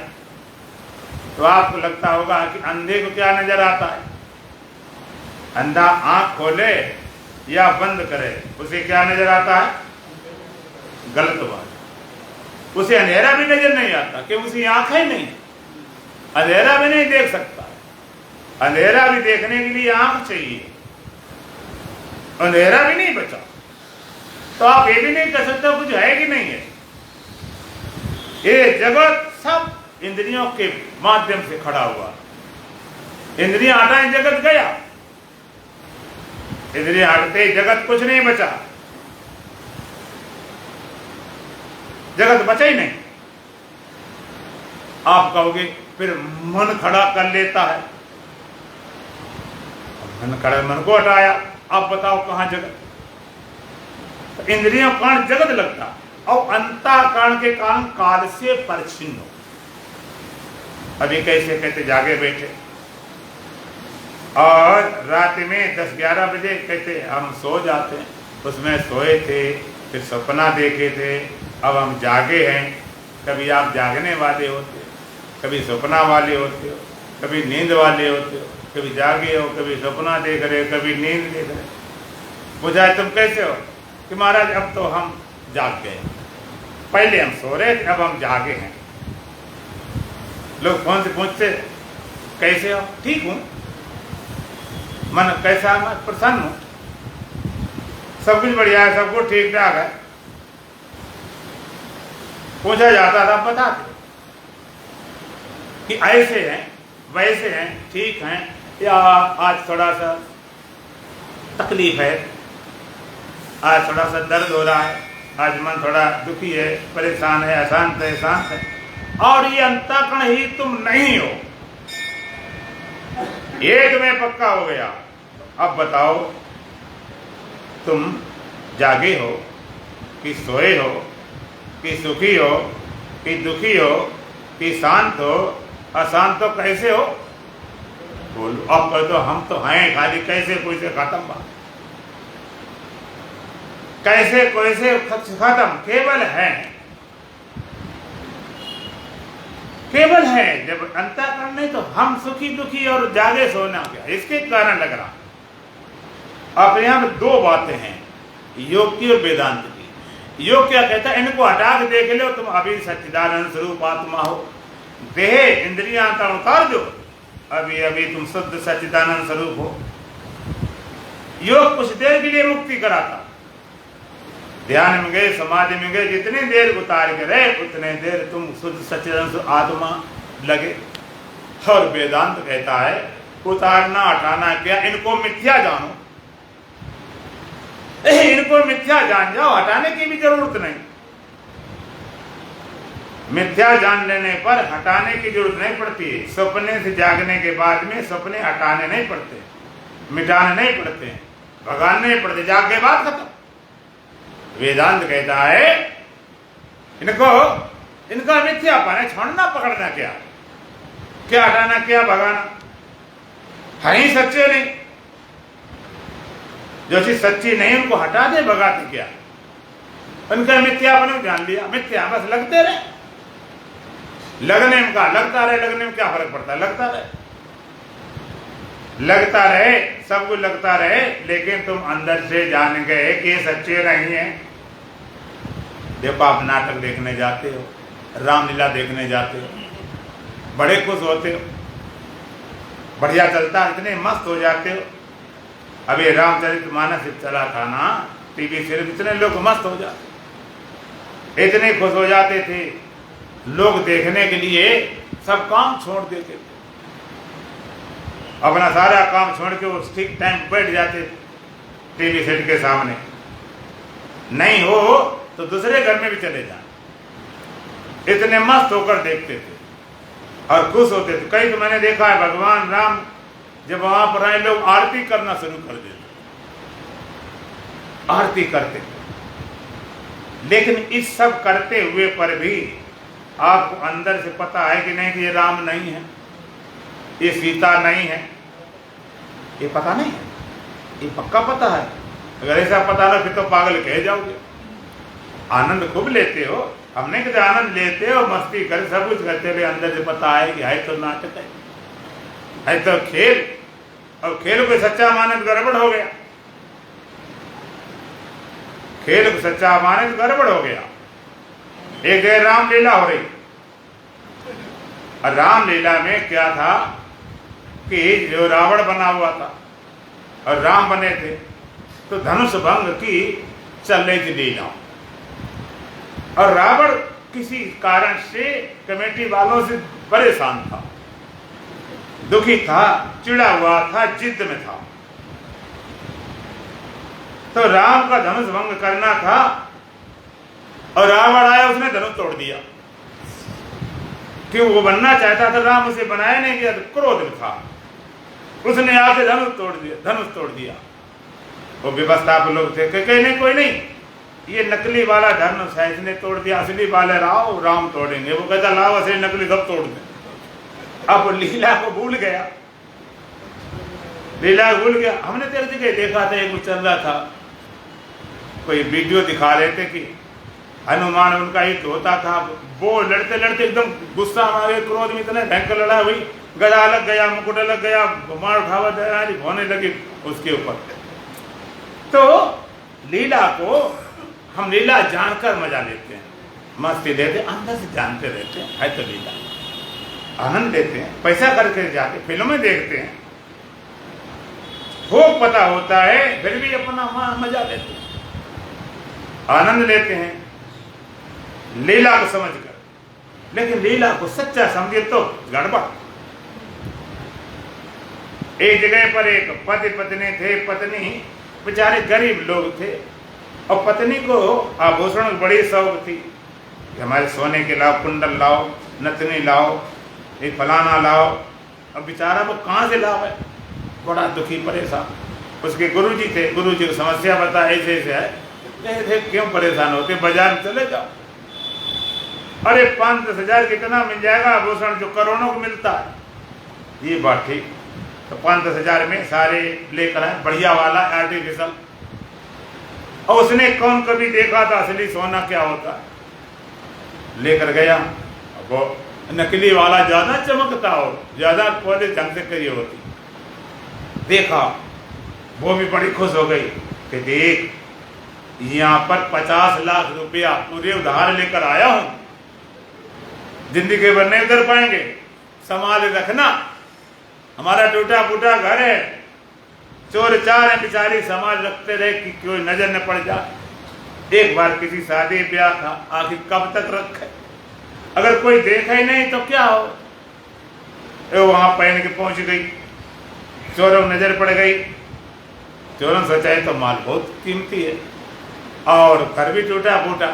तो आपको लगता होगा कि अंधे को क्या नजर आता है? अंधा आंख खोले या बंद करे, उसे क्या नजर आता है? गलत बात। उसे अंधेरा भी नजर नहीं आता क्योंकि उसकी आंखें नहीं, अंधेरा भी नहीं देख सकता। अंधेरा भी देखने के लिए आंख चाहिए, अंधेरा भी नहीं बचा, तो आप ये भी नहीं कह सकते कुछ है कि नहीं है। ये जगत सब इंद्रियों के माध्यम से खड़ा हुआ। इंद्रियां हटाएं, जगत गया। इंद्रियां हटते जगत कुछ नहीं बचा, जगत बचा ही नहीं। आप कहोगे फिर मन खड़ा कर लेता है, मन खड़ा, मन को हटाया, आप बताओ कहां जगत? तो इंद्रियों कारण जगत लगता, और अंतःकरण के कारण काल से परिच्छिन्न हो। अभी कैसे कहते जागे बैठे और रात में 10-11 बजे कहते हम सो जाते हैं, उसमें सोए थे, फिर सपना देखे थे, अब हम जागे हैं। कभी आप जागने वाले होते हो, कभी सपना वाले होते हो, कभी नींद वाले होते हो, कभी जागे हो, कभी सपना देख रहे हो, कभी नींद देख रहे हो। पूछा तुम कैसे हो? कि महाराज अब तो हम जाग गए। पहले हम सो रहे थे, अब हम जागे हैं। लोग फोन से पूछते कैसे हो? ठीक हूं। मन कैसा है? मैं प्रसन्न हूं, सब कुछ बढ़िया है, सब कुछ ठीक ठाक है। पूछा जाता था, बताते कि ऐसे हैं, वैसे हैं, ठीक हैं, या आज थोड़ा सा तकलीफ है, आज थोड़ा सा दर्द हो रहा है, आज मन थोड़ा दुखी है, परेशान है, अशांत है, शांत है। और ये अंतःकरण ही तुम नहीं हो, एक में पक्का हो गया। अब बताओ, तुम जागे हो कि सोए हो, कि सुखी हो कि दुखी हो, कि शांत हो अशांत हो, कैसे हो? बोलो। अब कह दो हम तो हैं, खाली कैसे कोई से खत्म बात, कैसे कोई से खत्म, केवल है, केवल है। जब अंतःकरण नहीं तो हम सुखी दुखी और जागे सोना क्या, इसके कारण लग रहा। अब यहां में दो बातें हैं, योग की और वेदांत की। योग क्या कहता है? इनको हटा के देख लो, तुम अभी सच्चिदानंद स्वरूप आत्मा हो। देह इंद्रियां उतार दो, अभी अभी तुम शुद्ध सच्चिदानंद स्वरूप हो। योग कुछ देर के लिए मुक्ति कराता, ध्यान में गए, समाधि में गए, जितनी देर उतार के रहे उतने देर तुम शुद्ध सच्चिदानंद आत्मा लगे। और वेदांत कहता है उतारना हटाना क्या, इनको मिथ्या जानो, इनको मिथ्या जान जाओ, हटाने की भी जरूरत नहीं। मिथ्या जान लेने पर हटाने की जरूरत नहीं पड़ती है। सपने से जागने के बाद में सपने हटाने नहीं पड़ते, मिटाने नहीं पड़ते, भगाने नहीं पड़ते, जाग के बाद खत्म। वेदांत कहता है इनका मिथ्यापन है, छोड़ना पकड़ना क्या, क्या हटाना क्या भगाना, है ही सच्चे नहीं। जो चीज सच्ची नहीं उनको हटा दे, भगाते क्या। उनका मिथ्यापन जान लिया, मिथ्या बस लगते रहे, लगने में क्या लगता रहे, लगने में क्या फर्क पड़ता है, लगता रहे, लगता रहे, सब कुछ लगता रहे, लेकिन तुम अंदर से जान गए कि ये सच्चे नहीं है। देखो आप नाटक देखने जाते हो, रामलीला देखने जाते हो, बड़े खुश होते हो, बढ़िया चलता है, इतने मस्त हो जाते हो। अभी रामचरितमानस चला था ना टीवी सीरियल, इतने लोग मस्त हो जाते, इतने खुश हो जाते थे, लोग देखने के लिए सब काम छोड़ देते थे, अपना सारा काम छोड़ के वो ठीक टाइम बैठ जाते टीवी सेट के सामने। नहीं हो तो दूसरे घर में भी चले जाए, इतने मस्त होकर देखते थे और खुश होते थे। कई तो मैंने देखा है भगवान राम जब वहां पर आए, लोग आरती करना शुरू कर देते, आरती करते। लेकिन इस सब करते हुए पर भी आपको अंदर से पता है कि नहीं कि ये राम नहीं है, ये सीता नहीं है, ये पता नहीं है, ये पक्का पता है। अगर ऐसा पता ना फिर तो पागल कह जाओगे। आनंद खूब लेते हो, हमने कहते आनंद लेते हो, मस्ती कर, सब कुछ करते हुए अंदर से पता है कि है तो नाटक है तो खेल, और खेल को सच्चा माने तो गड़बड़ हो गया, खेल को सच्चा माने तो गड़बड़ हो गया। एक जगह रामलीला हो रही, और रामलीला में क्या था कि जो रावण बना हुआ था और राम बने थे, तो धनुष भंग की चल रही थी लीला, और रावण किसी कारण से कमेटी वालों से परेशान था, दुखी था, चिड़ा हुआ था, जिद में था। तो राम का धनुष भंग करना था और रावण आया, उसने धनुष तोड़ दिया। क्यों? वो बनना चाहता था, राम उसे बनाया नहीं गया, तो क्रोध में था, उसने आके धनुष तोड़ दिया, धनुष तोड़ दिया। वो व्यवस्था के लोग थे, कहे नहीं कोई नहीं, ये नकली वाला धनुष है, इसने तोड़ दिया, असली वाले राव राम तोड़ेंगे। वो कहता लाओ असली नकली सब तोड़ दे। अब लीला को भूल गया, लीला भूल गया। हमने तेरे जगह देखा था, एक चल रहा था, कोई वीडियो दिखा रहे थे कि हनुमान उनका युद्ध होता था, वो लड़ते लड़ते एकदम गुस्सा हमारे क्रोध में इतने भयंकर लड़ा, हुई गदा लग गया, मुकुट लग गया, घुमार उठावा होने लगी उसके ऊपर। तो लीला को हम लीला जानकर मजा लेते हैं, मस्ती लेते, अंदर से जानते रहते हैं है तो लीला, आनंद लेते हैं, पैसा करके जाते फिल्में देखते हैं, खूब पता होता है फिर भी अपना मजा लेते हैं, आनंद लेते हैं लीला को समझकर। लेकिन लीला को सच्चा समझे तो गड़बड़। एक जगह पर एक पति पत्नी थे, पत्नी बेचारे गरीब लोग थे और पत्नी को आभूषण की बड़ी शौक थी कि हमारे सोने के लाओ, कुंडल लाओ, नथनी लाओ, एक फलाना लाओ। अब बेचारा वो कहाँ से लाओ है, बड़ा दुखी परेशान। उसके गुरुजी थे, गुरुजी को समस्या बता ऐसे ऐसे है, थे क्यों परेशान होते, बाजार में चले जाओ। अरे 5-10 हजार कितना मिल जाएगा आभूषण जो करोड़ों को मिलता है। ये बात ठीक, तो 5-10 हजार में सारे लेकर आए, बढ़िया वाला आर्टिफिशियल। और उसने कौन कभी देखा था असली सोना क्या होता है, लेकर गया। वो नकली वाला ज्यादा चमकता हो, ज्यादा पौधे ढंग से करी होती। देखा, वो भी बड़ी खुश हो गई कि देख यहाँ पर 50 लाख रुपया पूरे उधार लेकर आया हूं, जिंदगी भर नहीं उधर पाएंगे, संभाल रखना, हमारा टूटा फूटा घर है, चोर चार है बेचारी, संभाल रखते रहे कि कोई नजर न पड़ जाए। एक बार किसी शादी ब्याह था, आखिर कब तक रखे, अगर कोई देखा ही नहीं तो क्या हो। वहां पहन के पहुंच गई, चोरों को नजर पड़ गई, चोरों सोचा है तो माल बहुत कीमती है और घर भी टूटा फूटा,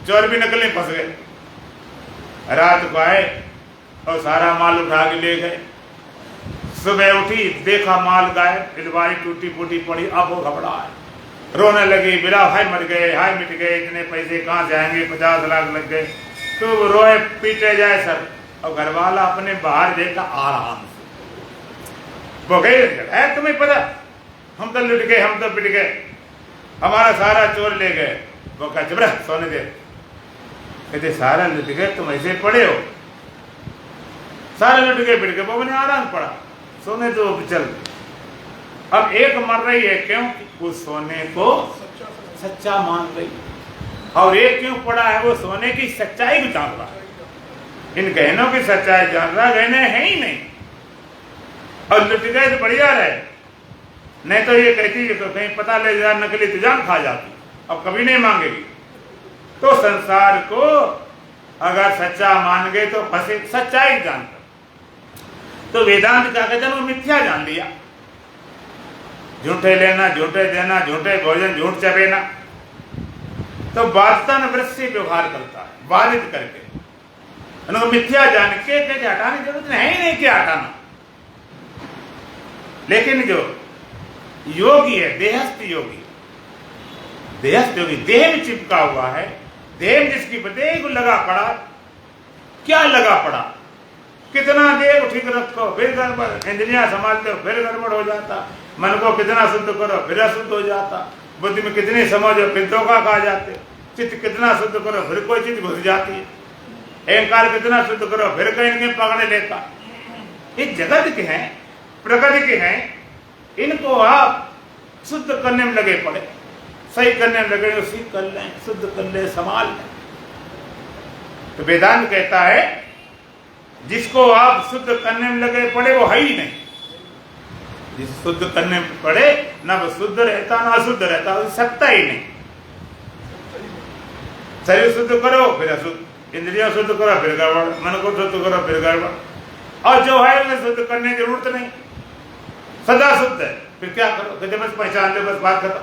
चोर भी नकली फंस गए। रात को आए और सारा माल उठा के ले गए। सुबह उठी, देखा माल गायब, अलमारी टूटी फूटी पड़ी। अब वो घबरा है, रोने लगी, बिला हाय मर गए, हाय मिट गए, इतने पैसे कहाँ से आएंगे, 50 लाख लग गए। तो रोए पीटे जाए सर, और घर वाला अपने बाहर देखा आराम से। वो गए, है तुम्हें पता, हम तो लुट गए, हम तो पिट गए, हमारा सारा चोर ले गए। वो कहा चुप रह, सोने दे। कहते सारा लुट गए, तुम ऐसे पड़े हो, सारा लुट गए पिट गए। वो ने आराम पड़ा, सोने दो चल। अब एक मर रही है, क्यों? उस सोने को सच्चा मान रही, और एक क्यों पड़ा है, वो सोने की सच्चाई को जान रहा है, इन गहनों की सच्चाई जान रहा, गहने है ही नहीं, और लुट गए तो बढ़िया रहे, नहीं तो ये कहती तो कहीं पता ले जा नकली तो जान खा जाती, अब कभी नहीं मांगेगी। तो संसार को अगर सच्चा मान गए तो फंसे, सच्चाई जानकर। तो वेदांत क्या कहते हैं, वो मिथ्या जान लिया, झूठे लेना, झूठे देना, झूठे भोजन, झूठ चबेना। तो बातन वृत्ति से व्यवहार करता है, बाधित करके, उनको मिथ्या जान के कहते हटाने की जरूरत है ही नहीं, क्या हटाना। लेकिन जो योगी है, देहस्थ योगी, देहस्थ योगी देह में चिपका हुआ है, देह में जिसकी देह को लगा पड़ा, क्या लगा पड़ा, कितना देह को ठीक रखो फिर गड़बड़, इंद्रियां संभालते हो फिर गड़बड़ हो जाता, मन को कितना शुद्ध करो फिर अशुद्ध हो जाता, बुद्धि में कितनी समझो फिर धोखा खा जाते, चित्त कितना शुद्ध करो फिर कोई चीज घुस जाती है, अहंकार कितना शुद्ध करो फिर कहीं कहीं पकड़ने लेता। ये जगत के हैं, प्रकृति के हैं, इनको आप शुद्ध करने में लगे पड़े, सही करने में लगे, उसी कर लें, शुद्ध कर ले, संभाल लें। तो वेदांत कहता है जिसको आप शुद्ध करने में लगे पड़े वो है ही नहीं, जिस शुद्ध करने में पड़े ना वो शुद्ध रहता ना अशुद्ध रहता, वो सकता ही नहीं। शरीर शुद्ध करो फिर अशुद्ध, इंद्रियां शुद्ध करो फिर गड़बड़, मन को शुद्ध करो फिर गड़बड़, और जो है उन्हें शुद्ध करने की जरूरत नहीं, सदा शुद्ध है, फिर क्या करो, कहते बस पहचान ले, बस बात खत्म।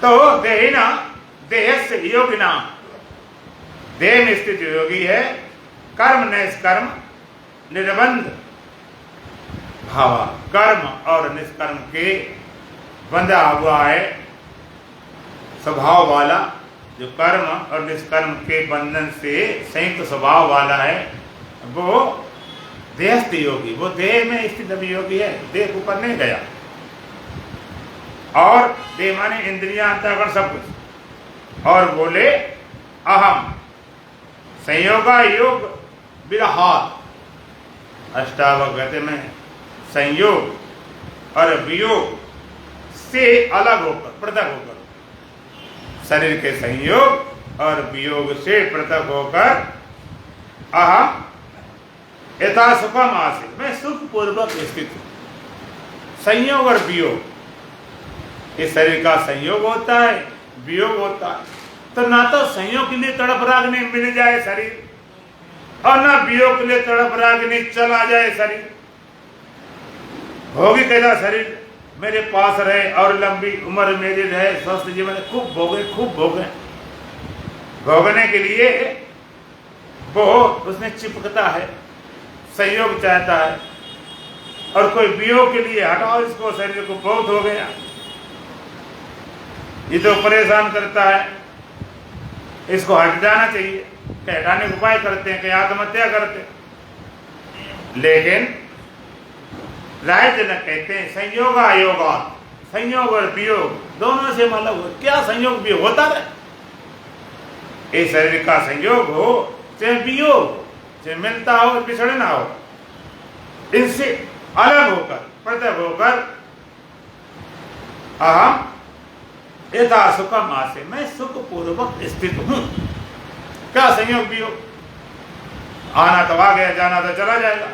तो देहिना देहस्य योगिना, देह में स्थित योगी है, कर्म निष्कर्म निर्बंध भावा, कर्म और निष्कर्म के बंधा हुआ है स्वभाव वाला, जो कर्म और निष्कर्म के बंधन से संयुक्त स्वभाव वाला है, वो देहस्थ योगी, वो देह में स्थित अभी योगी है, देह ऊपर नहीं गया। और देह माने इंद्रियां, अंतःकरण सब कुछ। और बोले अहम संयोगा योग विरहात, अष्टावगत में संयोग और वियोग से अलग होकर, पृथक होकर, शरीर के संयोग और वियोग से पृथक होकर अहम यथा सुखम आसीत्, मैं सुख पूर्वक स्थित हूं। संयोग और वियोग, इस शरीर का संयोग होता है, वियोग होता है। तो ना तो संयोग के लिए तड़प रागने मिल जाए शरीर और ना वियोग के लिए तड़प रागने चला जाए शरीर। भोगी कैसा शरीर मेरे पास रहे और लंबी उम्र मेरी रहे, स्वस्थ जीवन, खूब भोगे खूब भोगे। भोगने के लिए वो उसमें चिपकता है, संयोग चाहता है। और कोई वियोग के लिए हटाओ इसको, शरीर को बहुत हो गया, ये तो परेशान करता है, इसको हट जाना चाहिए। कहीं हटाने का उपाय करते हैं, कहीं आत्महत्या करते हैं। लेकिन राय जनक कहते हैं संयोग अयोगा, संयोग और वियोग दोनों से मतलब हो। क्या संयोग वियोग होता है? इस शरीर का संयोग हो चाहे वियोग हो, चाहे मिलता हो बिछड़ना हो, इनसे अलग होकर पृथक होकर अहम यथा सुखम आसे, मैं सुख पूर्वक स्थित हूं। क्या संयोग वियोग? आना तो आ गया, जाना तो चला जाएगा।